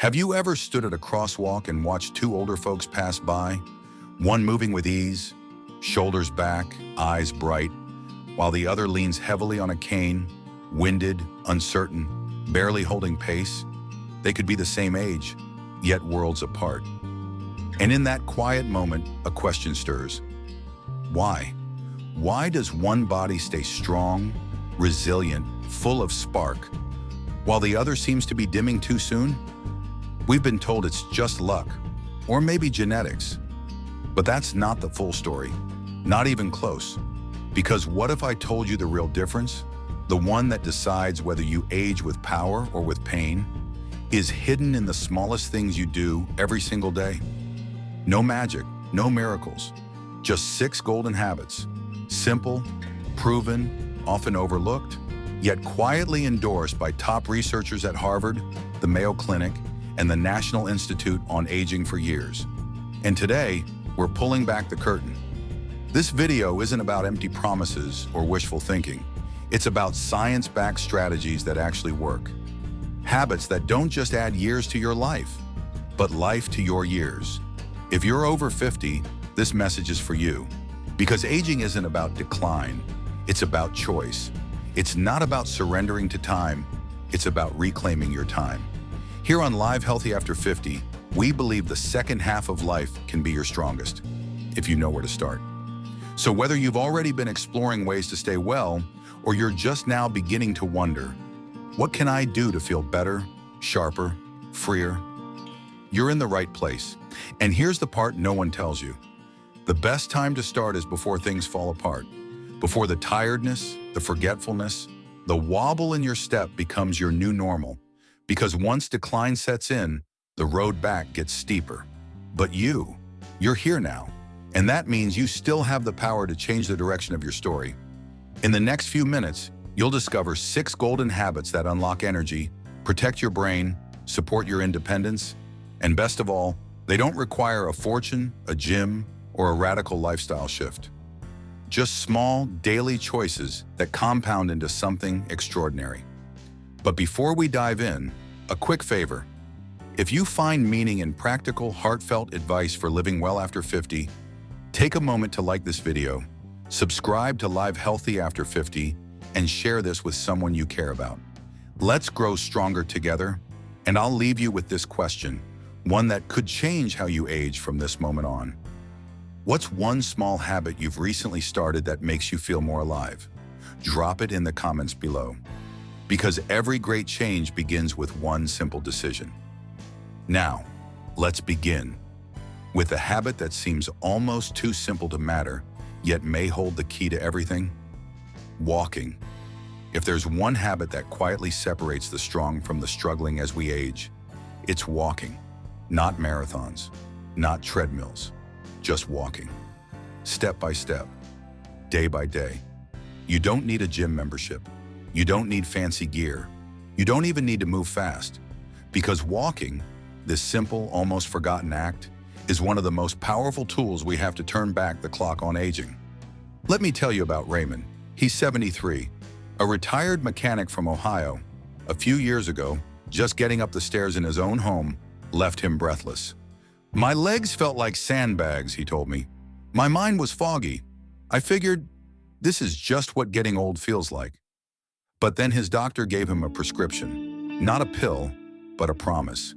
Have you ever stood at a crosswalk and watched two older folks pass by? One moving with ease, shoulders back, eyes bright, while the other leans heavily on a cane, winded, uncertain, barely holding pace? They could be the same age, yet worlds apart. And in that quiet moment, a question stirs. Why? Why does one body stay strong, resilient, full of spark, while the other seems to be dimming too soon? We've been told it's just luck, or maybe genetics. But that's not the full story, not even close. Because what if I told you the real difference, the one that decides whether you age with power or with pain, is hidden in the smallest things you do every single day? No magic, no miracles, just 6 golden habits. Simple, proven, often overlooked, yet quietly endorsed by top researchers at Harvard, the Mayo Clinic, and the National Institute on Aging for years. And today, we're pulling back the curtain. This video isn't about empty promises or wishful thinking. It's about science-backed strategies that actually work. Habits that don't just add years to your life, but life to your years. If you're over 50, this message is for you. Because aging isn't about decline, it's about choice. It's not about surrendering to time, it's about reclaiming your time. Here on Live Healthy After 50, we believe the second half of life can be your strongest, if you know where to start. So whether you've already been exploring ways to stay well, or you're just now beginning to wonder, what can I do to feel better, sharper, freer? You're in the right place. And here's the part no one tells you. The best time to start is before things fall apart, before the tiredness, the forgetfulness, the wobble in your step becomes your new normal. Because once decline sets in, the road back gets steeper. But you're here now. And that means you still have the power to change the direction of your story. In the next few minutes, you'll discover 6 golden habits that unlock energy, protect your brain, support your independence, and best of all, they don't require a fortune, a gym, or a radical lifestyle shift. Just small, daily choices that compound into something extraordinary. But before we dive in, a quick favor. If you find meaning in practical, heartfelt advice for living well after 50, take a moment to like this video, subscribe to Live Healthy After 50, and share this with someone you care about. Let's grow stronger together, and I'll leave you with this question, one that could change how you age from this moment on. What's one small habit you've recently started that makes you feel more alive? Drop it in the comments below. Because every great change begins with one simple decision. Now, let's begin with a habit that seems almost too simple to matter, yet may hold the key to everything: walking. If there's one habit that quietly separates the strong from the struggling as we age, it's walking. Not marathons, not treadmills, just walking. Step by step, day by day. You don't need a gym membership. You don't need fancy gear. You don't even need to move fast. Because walking, this simple, almost forgotten act, is one of the most powerful tools we have to turn back the clock on aging. Let me tell you about Raymond. He's 73, a retired mechanic from Ohio. A few years ago, just getting up the stairs in his own home left him breathless. My legs felt like sandbags, he told me. My mind was foggy. I figured, this is just what getting old feels like. But then his doctor gave him a prescription, not a pill, but a promise.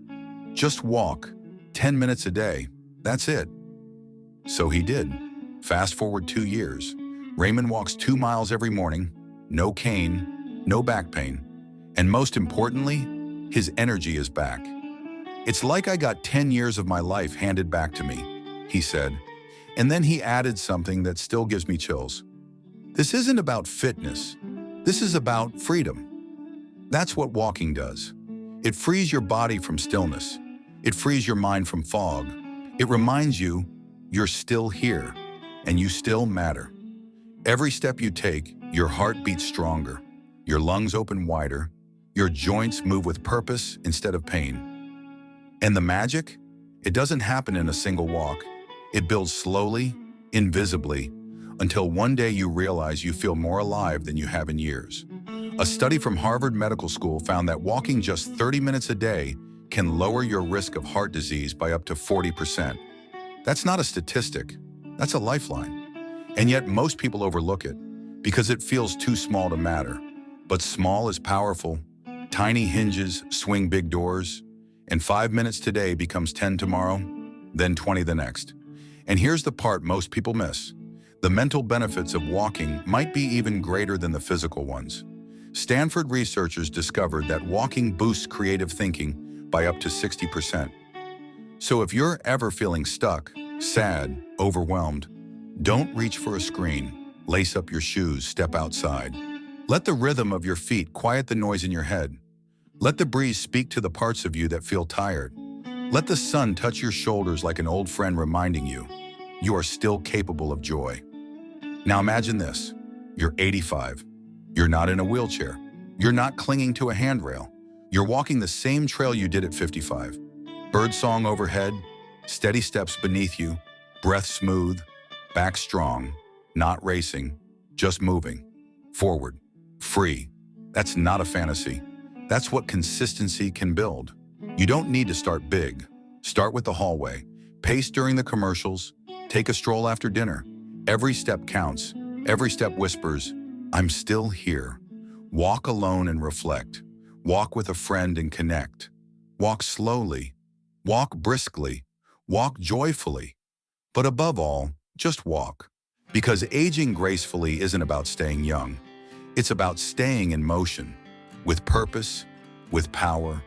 Just walk, 10 minutes a day, that's it. So he did. Fast forward 2 years. Raymond walks 2 miles every morning, no cane, no back pain, and most importantly, his energy is back. It's like I got 10 years of my life handed back to me, he said. And then he added something that still gives me chills. This isn't about fitness. This is about freedom. That's what walking does. It frees your body from stillness. It frees your mind from fog. It reminds you you're still here and you still matter. Every step you take, your heart beats stronger, your lungs open wider, your joints move with purpose instead of pain. And the magic? It doesn't happen in a single walk. It builds slowly, invisibly, until one day you realize you feel more alive than you have in years. A study from Harvard Medical School found that walking just 30 minutes a day can lower your risk of heart disease by up to 40%. That's not a statistic, that's a lifeline. And yet most people overlook it because it feels too small to matter. But small is powerful. Tiny hinges swing big doors, and 5 minutes today becomes 10 tomorrow, then 20 the next. And here's the part most people miss. The mental benefits of walking might be even greater than the physical ones. Stanford researchers discovered that walking boosts creative thinking by up to 60%. So if you're ever feeling stuck, sad, overwhelmed, don't reach for a screen. Lace up your shoes, step outside. Let the rhythm of your feet quiet the noise in your head. Let the breeze speak to the parts of you that feel tired. Let the sun touch your shoulders like an old friend reminding you, you are still capable of joy. Now imagine this, you're 85. You're not in a wheelchair. You're not clinging to a handrail. You're walking the same trail you did at 55. Birdsong overhead, steady steps beneath you, breath smooth, back strong, not racing, just moving. Forward, free. That's not a fantasy. That's what consistency can build. You don't need to start big. Start with the hallway. Pace during the commercials. Take a stroll after dinner. Every step counts. Every step whispers, I'm still here. Walk alone and reflect. Walk with a friend and connect. Walk slowly. Walk briskly. Walk joyfully. But above all, just walk. Because aging gracefully isn't about staying young. It's about staying in motion, with purpose, with power,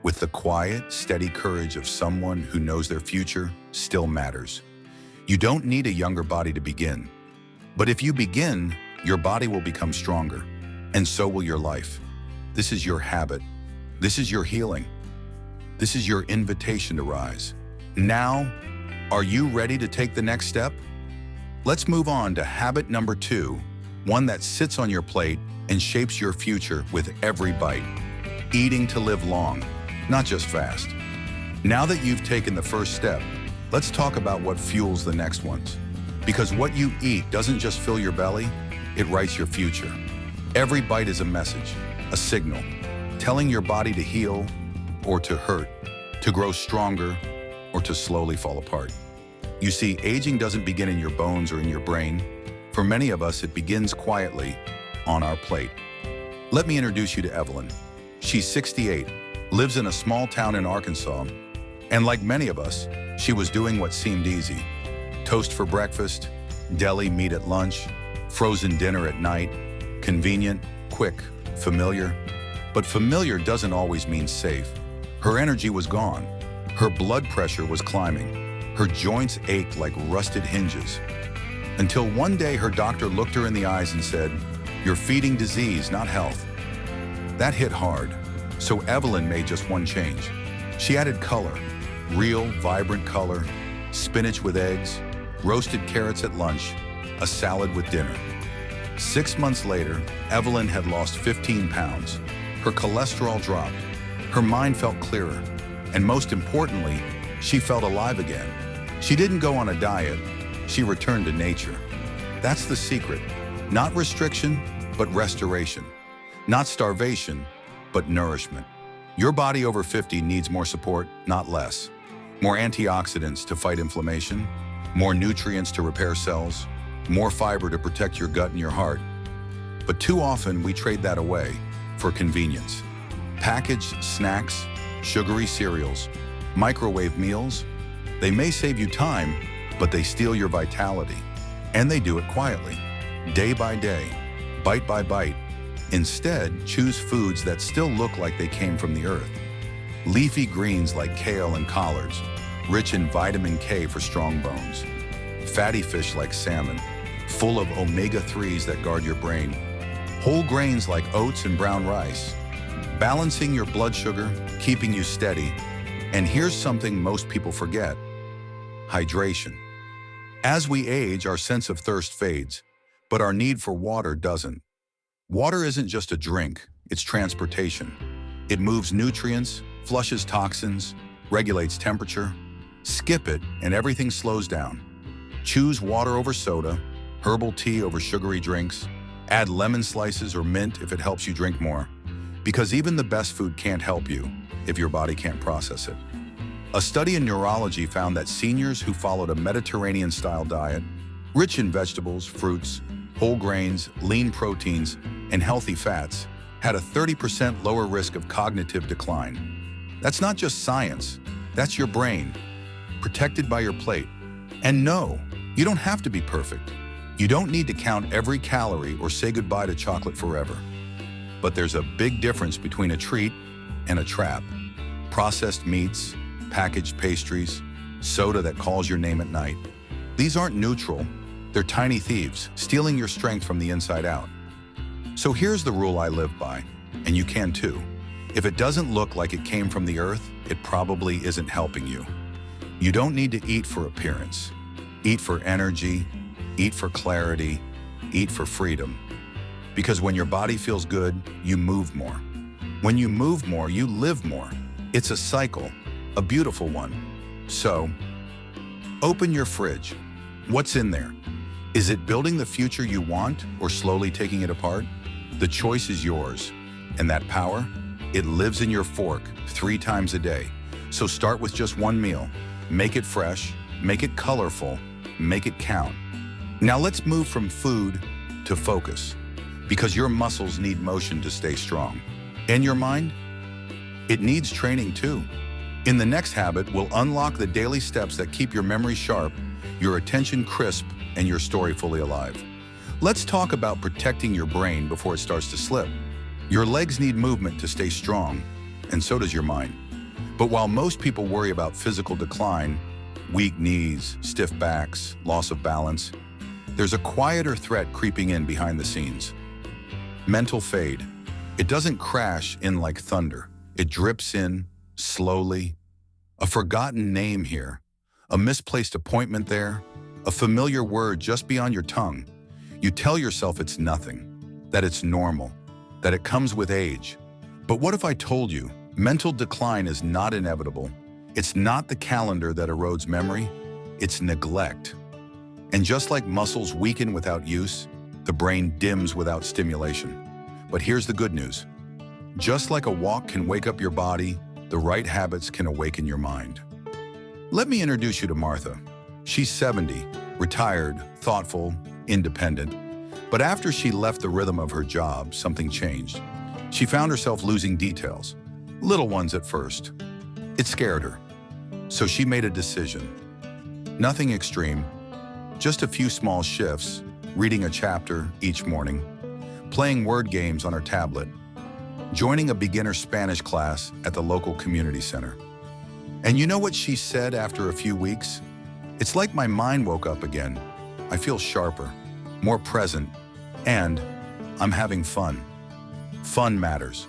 with the quiet, steady courage of someone who knows their future still matters. You don't need a younger body to begin. But if you begin, your body will become stronger, and so will your life. This is your habit. This is your healing. This is your invitation to rise. Now, are you ready to take the next step? Let's move on to habit number 2, one that sits on your plate and shapes your future with every bite. Eating to live long, not just fast. Now that you've taken the first step, let's talk about what fuels the next ones. Because what you eat doesn't just fill your belly, it writes your future. Every bite is a message, a signal, telling your body to heal or to hurt, to grow stronger or to slowly fall apart. You see, aging doesn't begin in your bones or in your brain. For many of us, it begins quietly on our plate. Let me introduce you to Evelyn. She's 68, lives in a small town in Arkansas, and like many of us, she was doing what seemed easy. Toast for breakfast, deli meat at lunch, frozen dinner at night. Convenient, quick, familiar. But familiar doesn't always mean safe. Her energy was gone. Her blood pressure was climbing. Her joints ached like rusted hinges. Until one day her doctor looked her in the eyes and said, "You're feeding disease, not health." That hit hard. So Evelyn made just one change. She added color, real, vibrant color, spinach with eggs, roasted carrots at lunch, a salad with dinner. 6 months later, Evelyn had lost 15 pounds. Her cholesterol dropped. Her mind felt clearer. And most importantly, she felt alive again. She didn't go on a diet. She returned to nature. That's the secret. Not restriction, but restoration. Not starvation, but nourishment. Your body over 50 needs more support, not less. More antioxidants to fight inflammation, more nutrients to repair cells, more fiber to protect your gut and your heart. But too often we trade that away for convenience. Packaged snacks, sugary cereals, microwave meals, they may save you time, but they steal your vitality. And they do it quietly, day by day, bite by bite. Instead, choose foods that still look like they came from the earth. Leafy greens like kale and collards, rich in vitamin K for strong bones. Fatty fish like salmon, full of omega-3s that guard your brain. Whole grains like oats and brown rice, balancing your blood sugar, keeping you steady. And here's something most people forget: hydration. As we age, our sense of thirst fades, but our need for water doesn't. Water isn't just a drink, it's transportation. It moves nutrients, flushes toxins, regulates temperature. Skip it and everything slows down. Choose water over soda, herbal tea over sugary drinks. Add lemon slices or mint if it helps you drink more. Because even the best food can't help you if your body can't process it. A study in neurology found that seniors who followed a Mediterranean-style diet, rich in vegetables, fruits, whole grains, lean proteins, and healthy fats, had a 30% lower risk of cognitive decline. That's not just science, that's your brain, protected by your plate. And no, you don't have to be perfect. You don't need to count every calorie or say goodbye to chocolate forever. But there's a big difference between a treat and a trap. Processed meats, packaged pastries, soda that calls your name at night. These aren't neutral, they're tiny thieves, stealing your strength from the inside out. So here's the rule I live by, and you can too. If it doesn't look like it came from the earth, it probably isn't helping you. You don't need to eat for appearance. Eat for energy, eat for clarity, eat for freedom. Because when your body feels good, you move more. When you move more, you live more. It's a cycle, a beautiful one. So, open your fridge. What's in there? Is it building the future you want or slowly taking it apart? The choice is yours. And that power, it lives in your fork 3 times a day. So start with just one meal. Make it fresh, make it colorful, make it count. Now let's move from food to focus, because your muscles need motion to stay strong. And your mind? It needs training too. In the next habit, we'll unlock the daily steps that keep your memory sharp, your attention crisp, and your story fully alive. Let's talk about protecting your brain before it starts to slip. Your legs need movement to stay strong, and so does your mind. But while most people worry about physical decline, weak knees, stiff backs, loss of balance, there's a quieter threat creeping in behind the scenes. Mental fade. It doesn't crash in like thunder. It drips in, slowly. A forgotten name here, a misplaced appointment there, a familiar word just beyond your tongue. You tell yourself it's nothing, that it's normal, that it comes with age. But what if I told you, mental decline is not inevitable? It's not the calendar that erodes memory, it's neglect. And just like muscles weaken without use, the brain dims without stimulation. But here's the good news. Just like a walk can wake up your body, the right habits can awaken your mind. Let me introduce you to Martha. She's 70, retired, thoughtful, independent. But after she left the rhythm of her job, something changed. She found herself losing details, little ones at first. It scared her. So she made a decision. Nothing extreme, just a few small shifts, reading a chapter each morning, playing word games on her tablet, joining a beginner Spanish class at the local community center. And you know what she said after a few weeks? It's like my mind woke up again. I feel sharper, more present, and I'm having fun. Fun matters.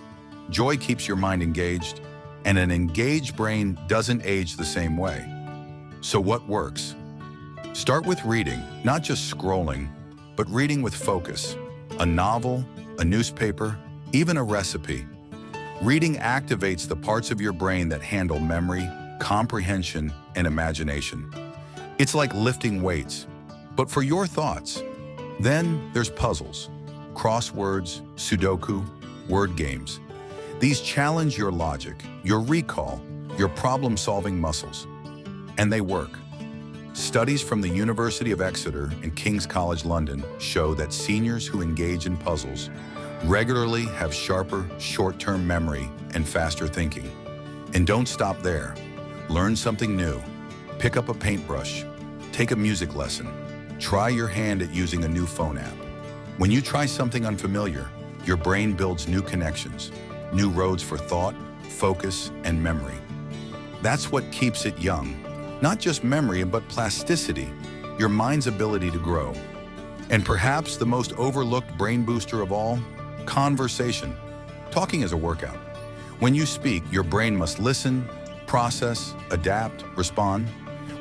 Joy keeps your mind engaged, and an engaged brain doesn't age the same way. So what works? Start with reading, not just scrolling, but reading with focus. A novel, a newspaper, even a recipe. Reading activates the parts of your brain that handle memory, comprehension, and imagination. It's like lifting weights, but for your thoughts. Then there's puzzles, crosswords, Sudoku, word games. These challenge your logic, your recall, your problem-solving muscles. And they work. Studies from the University of Exeter and King's College London show that seniors who engage in puzzles regularly have sharper, short-term memory and faster thinking. And don't stop there. Learn something new. Pick up a paintbrush. Take a music lesson. Try your hand at using a new phone app. When you try something unfamiliar, your brain builds new connections, new roads for thought, focus, and memory. That's what keeps it young. Not just memory, but plasticity, your mind's ability to grow. And perhaps the most overlooked brain booster of all, conversation. Talking is a workout. When you speak, your brain must listen, process, adapt, respond.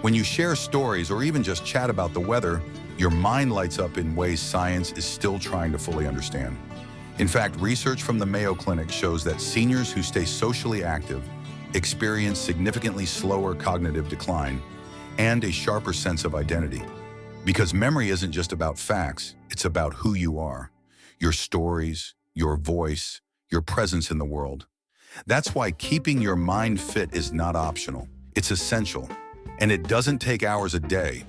When you share stories or even just chat about the weather, your mind lights up in ways science is still trying to fully understand. In fact, research from the Mayo Clinic shows that seniors who stay socially active experience significantly slower cognitive decline and a sharper sense of identity. Because memory isn't just about facts, it's about who you are, your stories, your voice, your presence in the world. That's why keeping your mind fit is not optional. It's essential. And it doesn't take hours a day.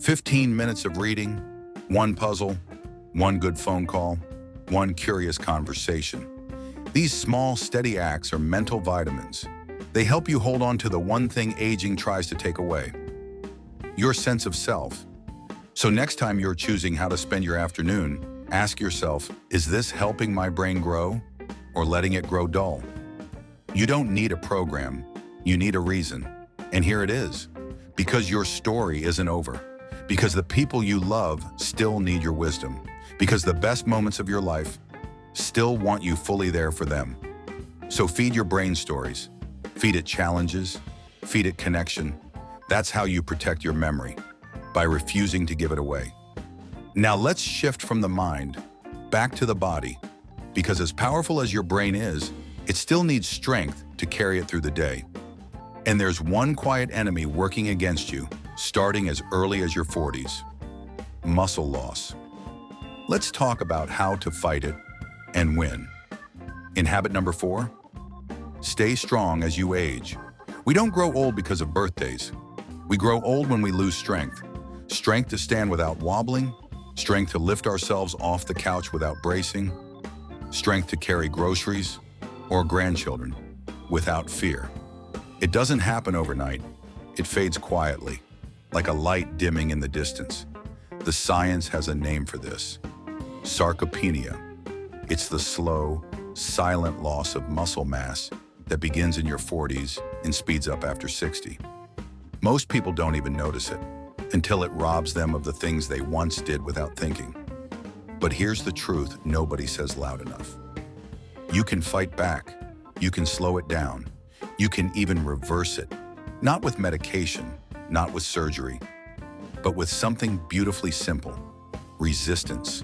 15 minutes of reading, one puzzle, one good phone call, one curious conversation. These small, steady acts are mental vitamins. They help you hold on to the one thing aging tries to take away: your sense of self. So next time you're choosing how to spend your afternoon, ask yourself, is this helping my brain grow or letting it grow dull? You don't need a program, you need a reason. And here it is. Because your story isn't over. Because the people you love still need your wisdom. Because the best moments of your life still want you fully there for them. So feed your brain stories. Feed it challenges. Feed it connection. That's how you protect your memory, by refusing to give it away. Now let's shift from the mind back to the body. Because as powerful as your brain is, it still needs strength to carry it through the day. And there's one quiet enemy working against you, starting as early as your 40s: muscle loss. Let's talk about how to fight it and win. In habit number 4, stay strong as you age. We don't grow old because of birthdays. We grow old when we lose strength. Strength to stand without wobbling, strength to lift ourselves off the couch without bracing, strength to carry groceries or grandchildren without fear. It doesn't happen overnight. It fades quietly, like a light dimming in the distance. The science has a name for this: sarcopenia. It's the slow, silent loss of muscle mass that begins in your 40s and speeds up after 60. Most people don't even notice it until it robs them of the things they once did without thinking. But here's the truth nobody says loud enough. You can fight back. You can slow it down. You can even reverse it, not with medication, not with surgery, but with something beautifully simple: resistance.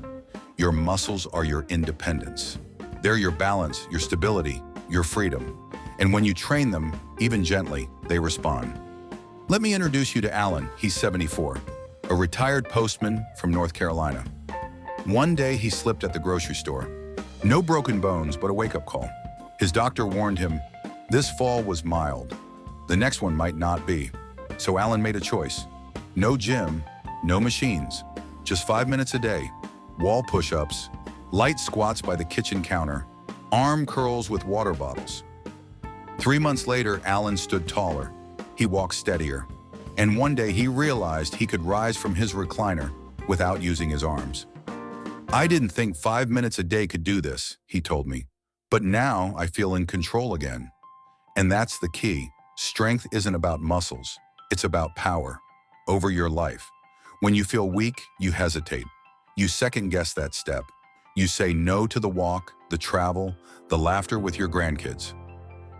Your muscles are your independence. They're your balance, your stability, your freedom. And when you train them, even gently, they respond. Let me introduce you to Alan. He's 74, a retired postman from North Carolina. One day he slipped at the grocery store. No broken bones, but a wake-up call. His doctor warned him, this fall was mild. The next one might not be. So Alan made a choice. No gym, no machines, just 5 minutes a day. Wall push-ups, light squats by the kitchen counter, arm curls with water bottles. 3 months later, Alan stood taller. He walked steadier. And one day he realized he could rise from his recliner without using his arms. I didn't think 5 minutes a day could do this, he told me. But now I feel in control again. And that's the key. Strength isn't about muscles. It's about power over your life. When you feel weak, you hesitate. You second-guess that step. You say no to the walk, the travel, the laughter with your grandkids.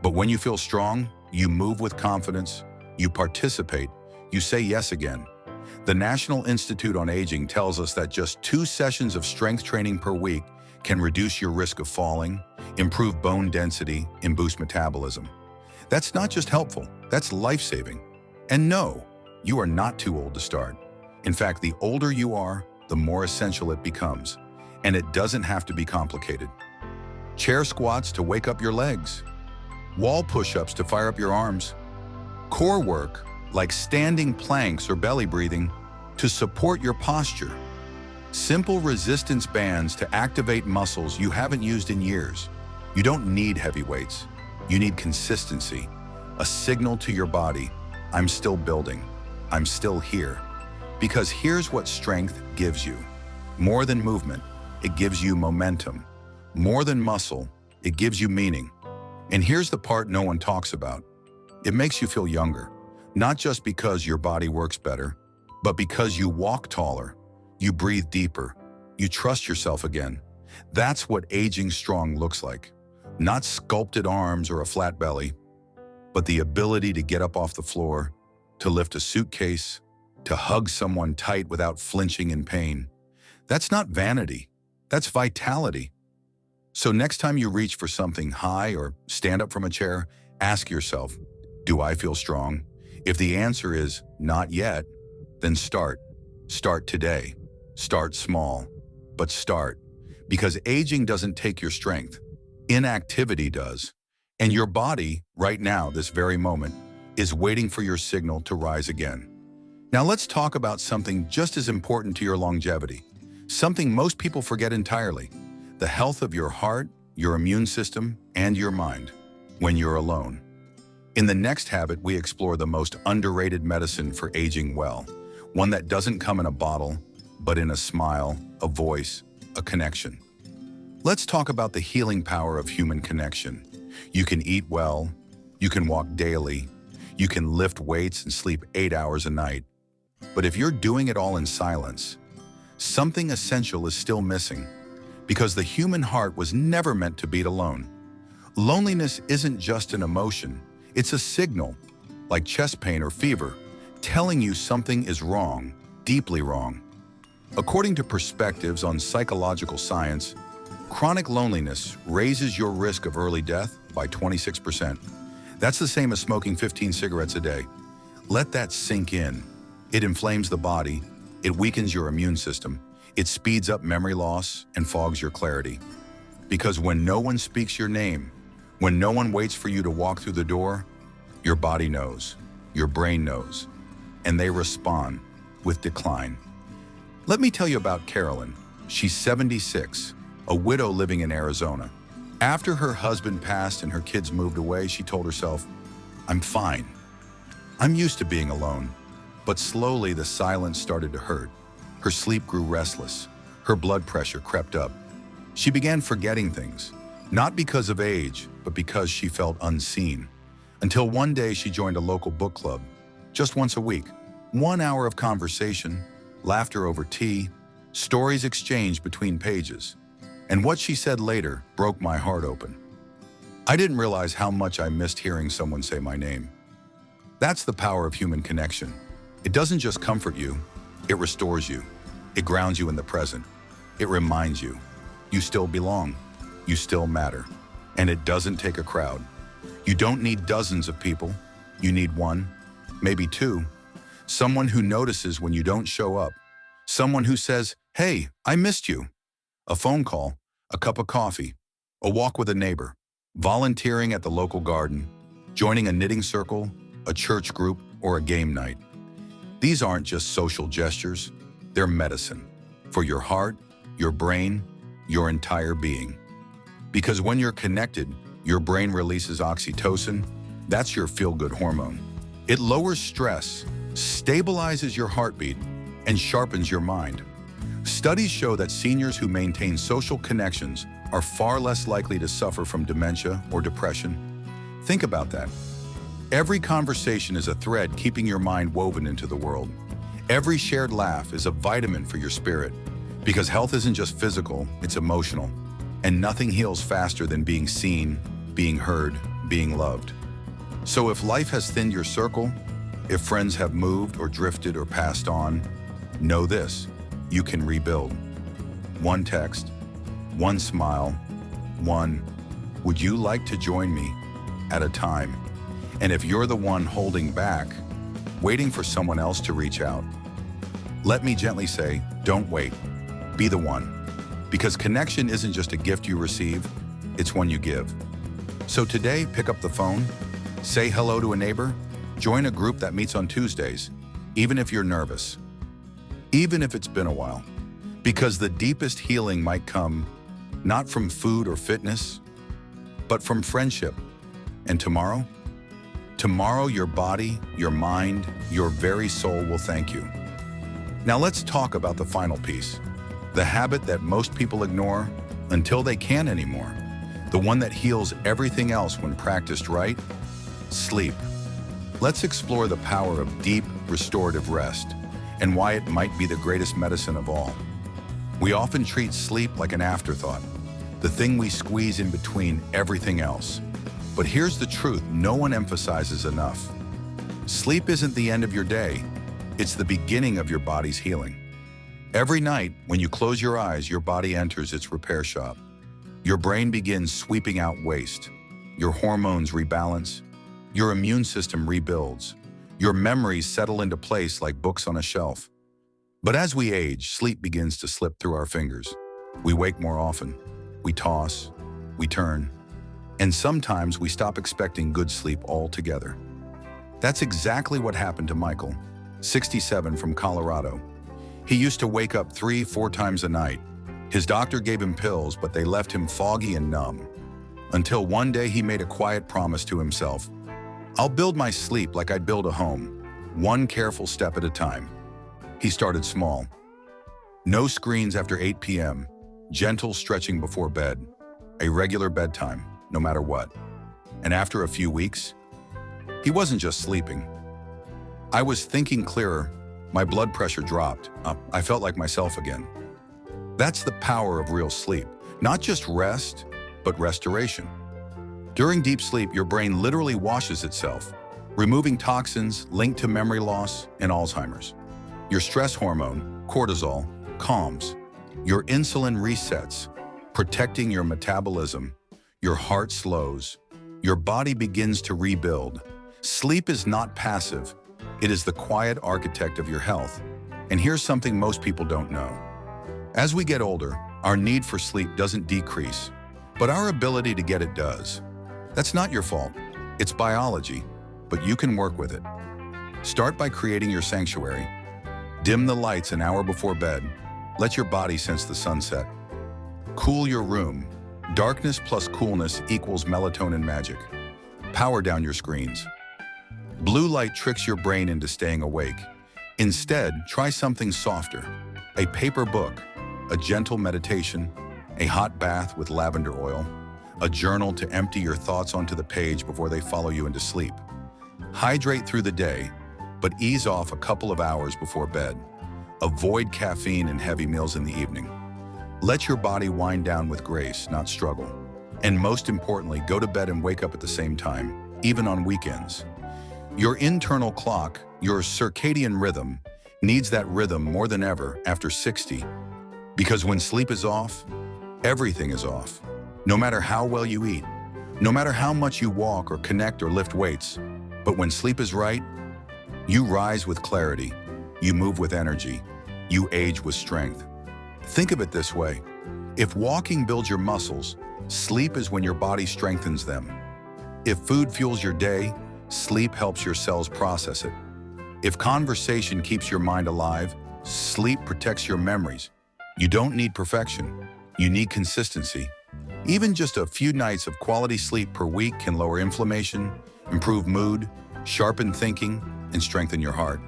But when you feel strong, you move with confidence, you participate, you say yes again. The National Institute on Aging tells us that just 2 sessions of strength training per week can reduce your risk of falling, improve bone density, and boost metabolism. That's not just helpful, that's life-saving. And no, you are not too old to start. In fact, the older you are, the more essential it becomes. And it doesn't have to be complicated. Chair squats to wake up your legs. Wall push-ups to fire up your arms. Core work, like standing planks or belly breathing, to support your posture. Simple resistance bands to activate muscles you haven't used in years. You don't need heavy weights. You need consistency, a signal to your body, I'm still building, I'm still here. Because here's what strength gives you. More than movement, it gives you momentum. More than muscle, it gives you meaning. And here's the part no one talks about. It makes you feel younger, not just because your body works better, but because you walk taller, you breathe deeper, you trust yourself again. That's what aging strong looks like. Not sculpted arms or a flat belly, but the ability to get up off the floor, to lift a suitcase, to hug someone tight without flinching in pain. That's not vanity, that's vitality. So next time you reach for something high or stand up from a chair, ask yourself, do I feel strong? If the answer is not yet, then start. Start today. Start small, but start. Because aging doesn't take your strength. Inactivity does. And your body, right now, this very moment, is waiting for your signal to rise again. Now let's talk about something just as important to your longevity, something most people forget entirely: the health of your heart, your immune system, and your mind when you're alone. In the next habit, we explore the most underrated medicine for aging well, one that doesn't come in a bottle, but in a smile, a voice, a connection. Let's talk about the healing power of human connection. You can eat well, you can walk daily, you can lift weights and sleep 8 hours a night. But if you're doing it all in silence, something essential is still missing, because the human heart was never meant to beat alone. Loneliness isn't just an emotion, it's a signal, like chest pain or fever, telling you something is wrong, deeply wrong. According to perspectives on psychological science, chronic loneliness raises your risk of early death by 26%. That's the same as smoking 15 cigarettes a day. Let that sink in. It inflames the body, it weakens your immune system, it speeds up memory loss and fogs your clarity. Because when no one speaks your name, when no one waits for you to walk through the door, your body knows, your brain knows, and they respond with decline. Let me tell you about Carolyn. She's 76, a widow living in Arizona. After her husband passed and her kids moved away, she told herself, "I'm fine. I'm used to being alone." But slowly the silence started to hurt. Her sleep grew restless. Her blood pressure crept up. She began forgetting things, not because of age, but because she felt unseen. Until one day she joined a local book club, just once a week. 1 hour of conversation, laughter over tea, stories exchanged between pages. And what she said later broke my heart open. "I didn't realize how much I missed hearing someone say my name." That's the power of human connection. It doesn't just comfort you, it restores you. It grounds you in the present. It reminds you, you still belong, you still matter. And it doesn't take a crowd. You don't need dozens of people. You need one, maybe two. Someone who notices when you don't show up. Someone who says, "Hey, I missed you." A phone call, a cup of coffee, a walk with a neighbor, volunteering at the local garden, joining a knitting circle, a church group, or a game night. These aren't just social gestures, they're medicine for your heart, your brain, your entire being. Because when you're connected, your brain releases oxytocin. That's your feel-good hormone. It lowers stress, stabilizes your heartbeat, and sharpens your mind. Studies show that seniors who maintain social connections are far less likely to suffer from dementia or depression. Think about that. Every conversation is a thread keeping your mind woven into the world. Every shared laugh is a vitamin for your spirit. Because health isn't just physical, it's emotional. And nothing heals faster than being seen, being heard, being loved. So if life has thinned your circle, if friends have moved or drifted or passed on, know this: you can rebuild. One text, one smile, one "Would you like to join me?" at a time. And if you're the one holding back, waiting for someone else to reach out, let me gently say, don't wait. Be the one. Because connection isn't just a gift you receive, it's one you give. So today, pick up the phone, say hello to a neighbor, join a group that meets on Tuesdays, even if you're nervous, even if it's been a while. Because the deepest healing might come not from food or fitness, but from friendship. And tomorrow? Tomorrow, your body, your mind, your very soul will thank you. Now let's talk about the final piece. The habit that most people ignore until they can't anymore. The one that heals everything else when practiced right: sleep. Let's explore the power of deep, restorative rest and why it might be the greatest medicine of all. We often treat sleep like an afterthought, the thing we squeeze in between everything else. But here's the truth no one emphasizes enough. Sleep isn't the end of your day. It's the beginning of your body's healing. Every night, when you close your eyes, your body enters its repair shop. Your brain begins sweeping out waste. Your hormones rebalance. Your immune system rebuilds. Your memories settle into place like books on a shelf. But as we age, sleep begins to slip through our fingers. We wake more often. We toss. We turn. And sometimes we stop expecting good sleep altogether. That's exactly what happened to Michael, 67, from Colorado. He used to wake up 3-4 times a night. His doctor gave him pills, but they left him foggy and numb. Until one day he made a quiet promise to himself. I'll build my sleep like I'd build a home, one careful step at a time. He started small. No screens after 8 p.m., gentle stretching before bed, a regular bedtime, no matter what. And after a few weeks, he wasn't just sleeping. I was thinking clearer, my blood pressure dropped, I felt like myself again. That's the power of real sleep, not just rest, but restoration. During deep sleep, your brain literally washes itself, removing toxins linked to memory loss and Alzheimer's. Your stress hormone, cortisol, calms. Your insulin resets, protecting your metabolism. Your heart slows. Your body begins to rebuild. Sleep is not passive. It is the quiet architect of your health. And here's something most people don't know. As we get older, our need for sleep doesn't decrease, but our ability to get it does. That's not your fault. It's biology, but you can work with it. Start by creating your sanctuary. Dim the lights an hour before bed. Let your body sense the sunset. Cool your room. Darkness plus coolness equals melatonin magic. Power down your screens. Blue light tricks your brain into staying awake. Instead, try something softer. A paper book, a gentle meditation, a hot bath with lavender oil, a journal to empty your thoughts onto the page before they follow you into sleep. Hydrate through the day, but ease off a couple of hours before bed. Avoid caffeine and heavy meals in the evening. Let your body wind down with grace, not struggle. And most importantly, go to bed and wake up at the same time, even on weekends. Your internal clock, your circadian rhythm, needs that rhythm more than ever after 60. Because when sleep is off, everything is off. No matter how well you eat, no matter how much you walk or connect or lift weights. But when sleep is right, you rise with clarity, you move with energy, you age with strength. Think of it this way. If walking builds your muscles, sleep is when your body strengthens them. If food fuels your day, sleep helps your cells process it. If conversation keeps your mind alive, sleep protects your memories. You don't need perfection. You need consistency. Even just a few nights of quality sleep per week can lower inflammation, improve mood, sharpen thinking, and strengthen your heart.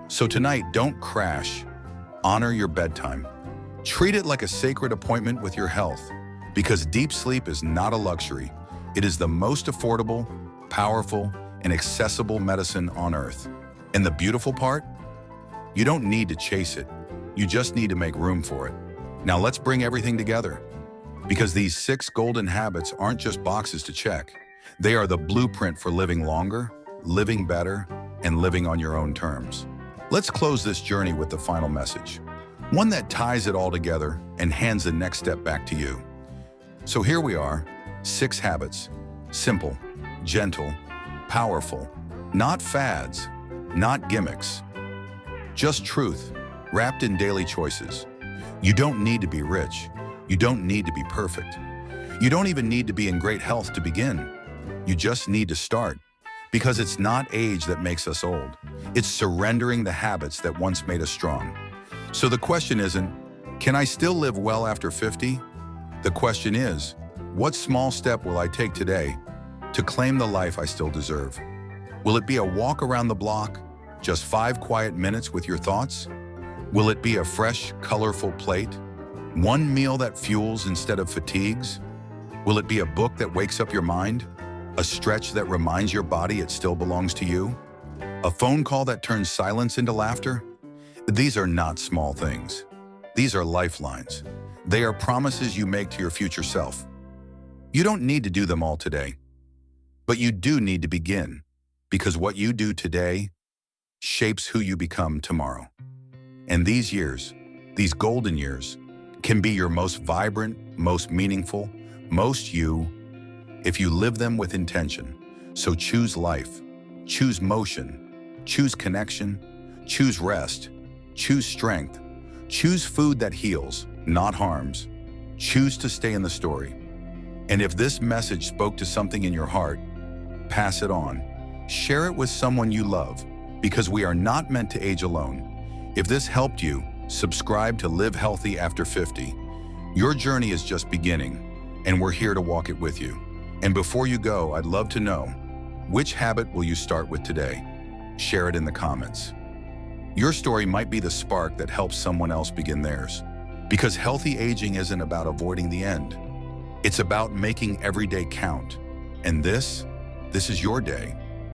So tonight, don't crash. Honor your bedtime. Treat it like a sacred appointment with your health, because deep sleep is not a luxury. It is the most affordable, powerful, and accessible medicine on earth. And the beautiful part? You don't need to chase it. You just need to make room for it. Now let's bring everything together. Because these 6 golden habits aren't just boxes to check. They are the blueprint for living longer, living better, and living on your own terms. Let's close this journey with the final message. One that ties it all together and hands the next step back to you. So here we are, 6 habits. Simple, gentle, powerful. Not fads, not gimmicks. Just truth, wrapped in daily choices. You don't need to be rich. You don't need to be perfect. You don't even need to be in great health to begin. You just need to start. Because it's not age that makes us old. It's surrendering the habits that once made us strong. So the question isn't, can I still live well after 50? The question is, what small step will I take today to claim the life I still deserve? Will it be a walk around the block, just 5 quiet minutes with your thoughts? Will it be a fresh, colorful plate? One meal that fuels instead of fatigues? Will it be a book that wakes up your mind? A stretch that reminds your body it still belongs to you? A phone call that turns silence into laughter? These are not small things. These are lifelines. They are promises you make to your future self. You don't need to do them all today, but you do need to begin, because what you do today shapes who you become tomorrow. And these years, these golden years, can be your most vibrant, most meaningful, most you, if you live them with intention. So choose life, choose motion, choose connection, choose rest, choose strength, choose food that heals, not harms. Choose to stay in the story. And if this message spoke to something in your heart, pass it on. Share it with someone you love, because we are not meant to age alone. If this helped you, subscribe to Live Healthy After 50. Your journey is just beginning, and we're here to walk it with you. And before you go, I'd love to know, which habit will you start with today? Share it in the comments. Your story might be the spark that helps someone else begin theirs. Because healthy aging isn't about avoiding the end. It's about making every day count. And this is your day.